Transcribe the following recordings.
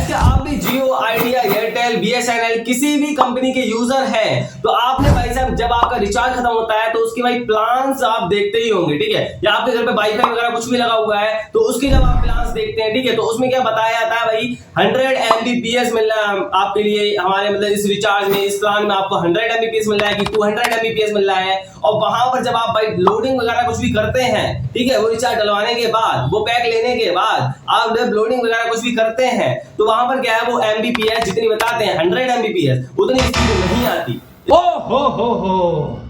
Guys क्या आप भी जियो, आइडिया, एयरटेल, बीएसएनएल किसी भी कंपनी के यूजर हैं तो आपने भाई साहब जब आपका रिचार्ज खत्म होता है तो उसके भाई प्लान्स आप देखते ही होंगे, ठीक है। या आपके घर पे वाईफाई वगैरह कुछ भी लगा हुआ है तो उसके जब आप प्लान्स देखते हैं, ठीक है, तो उसमें क्या बताया जाता है भाई 100 Mbps मिल रहा है आपके लिए, हमारे मतलब इस रिचार्ज में, इस प्लान में आपको 100 Mbps मिल रहा है कि 200 Mbps मिल रहा है। और वहां पर जब आप भाई लोडिंग वगैरह कुछ भी करते हैं, ठीक है, वो रिचार्ज डलवाने के बाद, वो पैक लेने के बाद आप जब लोडिंग वगैरह कुछ भी करते हैं तो वहां पर क्या है, वो Mbps जितनी बताते हैं 100 Mbps उतनी स्पीड नहीं आती। ओ हो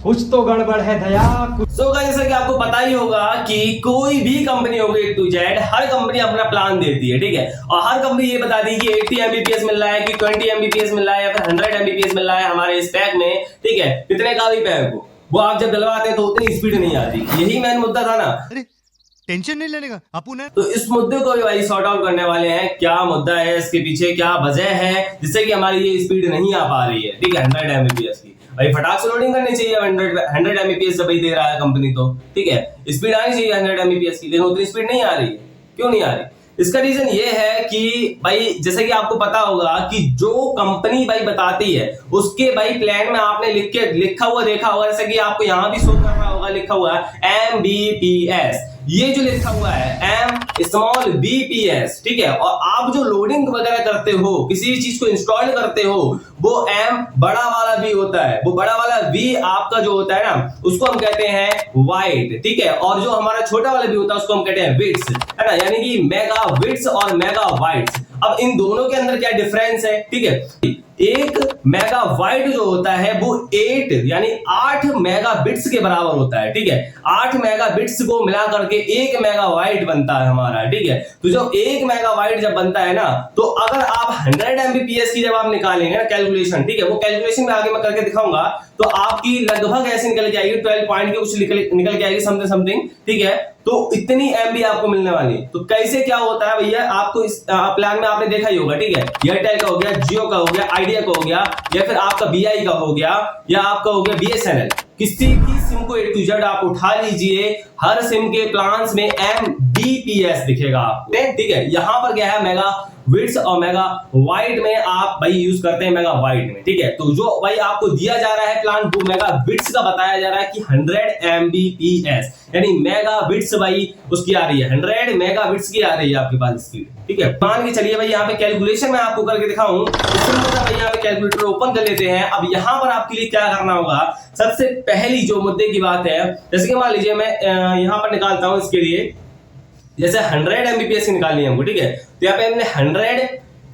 कुछ तो गड़बड़ है दया। सो गाइस जैसा कि आपको पता ही होगा कि कोई भी कंपनी होगी A to Z, her company अपना प्लान देती है, ठीक है, और हर कंपनी ये बताती है कि 80 Mbps मिल रहा है कि 20 Mbps मिल रहा है या फिर 100 Mbps मिल रहा है हमारे इस पैक में, ठीक है, कितने का भी पैक हो, वो आप जब डलवाते हैं तो उतनी स्पीड नहीं आती। यही मेन मुद्दा था ना, टेंशन नहीं लेने का अपू ने। तो इस मुद्दे को भी भाई सॉर्ट आउट करने वाले हैं, क्या मुद्दा है इसके पीछे, क्या वजह है जिससे कि हमारी ये स्पीड नहीं आ पा रही है, ठीक है, 100 Mbps की। भाई फटाक से लोडिंग करनी चाहिए 100 Mbps जब भाई दे रहा है कंपनी तो, ठीक है, स्पीड आनी चाहिए 100 Mbps की, लेकिन उतनी स्पीड नहीं आ रही है। क्यों नहीं आ रही? इसका रीजन ये है कि भाई जैसे कि आपको पता होगा कि जो कंपनी भाई बताती है उसके भाई प्लान में आपने लिखा हुआ देखा होगा, जैसे कि आपको यहां भी शो कर रहा होगा, लिखा हुआ है Mbps, ये जो लिखा हुआ है M_BPS, ठीक है, और आप जो लोडिंग वगैरह करते हो, किसी चीज को इंस्टॉल करते हो, वो M बड़ा वाला V होता है, वो बड़ा वाला V आपका जो होता है ना उसको हम कहते हैं वाइट, ठीक है, और जो हमारा छोटा वाला V होता है उसको हम कहते हैं बिट्स, है ना, यानी कि मेगा बिट्स और मेगा वाइट्स। अब इन दोनों के अंदर क्या डिफरेंस है, ठीक है, एक मेगाबाइट जो होता है वो 8 यानी 8 मेगाबिट्स के बराबर होता है, ठीक है, 8 मेगाबिट्स को मिला करके 1 मेगाबाइट बनता है हमारा, ठीक है। तो जब 1 मेगाबाइट जब बनता है ना, तो अगर आप 100 Mbps की जब आप निकालेंगे ना कैलकुलेशन, ठीक है, वो कैलकुलेशन में आगे मैं करके दिखाऊंगा, तो आपकी लगभग ऐसे निकल के आएगी 12 पॉइंट की कुछ निकल के आएगी समथिंग, ठीक है, तो इतनी MB आपको मिलने वाली है। तो कैसे क्या होता है भैया, आपको इस प्लान में आपने देखा ही होगा, ठीक है, एयरटेल का हो गया, जियो का हो गया, आइडिया का हो गया, या फिर आपका BI का हो गया, या आपका हो गया BSNL, किसी भी सिम को A to Z आप उठा लीजिए, हर सिम के प्लान्स में Mbps दिखेगा आपको, ठीक है। यहां पर क्या है, मेगा बिट्स और मेगा वाइट में आप भाई यूज करते हैं मेगा वाइट में, ठीक है। तो जो भाई आपको दिया जा रहा है प्लान, वो मेगा बिट्स का बताया जा रहा है कि 100 Mbps, यानी मेगा बिट्स भाई उसकी आ रही है, 100 मेगा बिट्स की आ रही है आपके पास स्पीड, ठीक है। मान के चलिए भाई यहाँ पे कैलकुलेशन में आपको करके दिखाऊं, भाई यहाँ पे कैलकुलेटर ओपन कर लेते हैं। अब यहाँ पर आपके लिए क्या करना होगा, सबसे पहली जो मुद्दे की बात है, जैसे कि मान लीजिए मैं यहाँ पर निकालता हूं इसके लिए, जैसे 100 Mbps की निकालनी है हमको, ठीक है, तो यहाँ पे हमने 100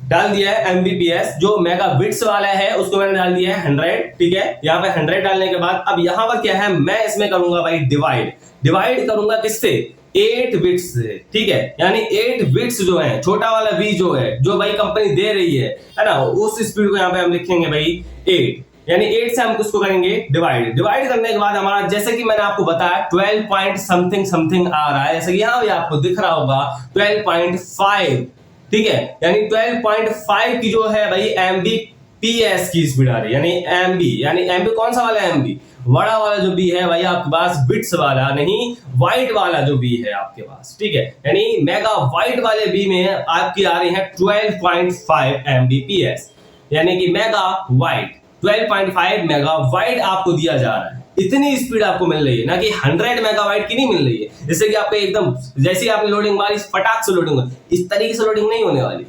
डाल दिया है Mbps, जो मेगाबिट्स वाला है उसको मैंने डाल दिया है 100, ठीक है। यहाँ पे 100 डालने के बाद अब यहाँ पर क्या है, मैं इसमें करूंगा भाई डिवाइड करूंगा किससे, 8 बिट्स से, ठीक है, यानी 8 बिट्स जो है, छोटा वाला V जो है, जो भाई कंपनी दे रही है ना, उस स्पीड को यहाँ पे हम लिखेंगे भाई 8, यानी 8 से हम उसको करेंगे डिवाइड करने के बाद हमारा, जैसे कि मैंने आपको बताया 12 पॉइंट समथिंग आ रहा है, जैसे कि यहाँ भी आपको दिख रहा होगा 12.5, ठीक है, यानी 12.5 की जो है भाई Mbps की स्पीड आ रही है, यानी MB कौन सा वाला MB, बड़ा वाला जो भी है भाई आपके पास, बिट्स वाला नहीं, वाइट वाला जो भी है आपके पास, ठीक है, यानी मेगा वाइट वाले बी में आपकी आ रही है 12.5 Mbps, यानी कि मेगा वाइट 12.5 मेगाबाइट आपको दिया जा रहा है, इतनी स्पीड आपको मिल रही है, ना कि 100 मेगाबाइट की नहीं मिल रही है, जैसे कि आपको एकदम जैसे ही आपने लोडिंग मारी फटाक से लोडिंग, इस तरीके से लोडिंग नहीं होने वाली,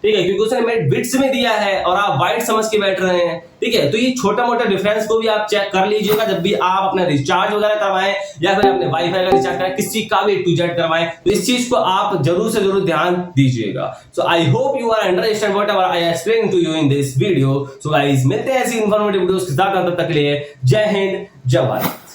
ठीक है, क्योंकि उसने बिट्स में दिया है और आप बाइट समझ के बैठ रहे हैं, ठीक है। तो ये छोटा मोटा डिफरेंस को भी आप चेक कर लीजिएगा जब भी आप अपना रिचार्ज वगैरह करवाएं या फिर अपने वाईफाई का रिचार्ज कराएं, किसी का भी A to Z करवाएं, तो इस चीज को आप जरूर से जरूर ध्यान दीजिएगा। So I hope you are understand whatever I explain to you in this video. So guys मिलते हैं ऐसी इन्फॉर्मेटिव वीडियोस के साथ, तब तक के लिए जय हिंद जय भारत।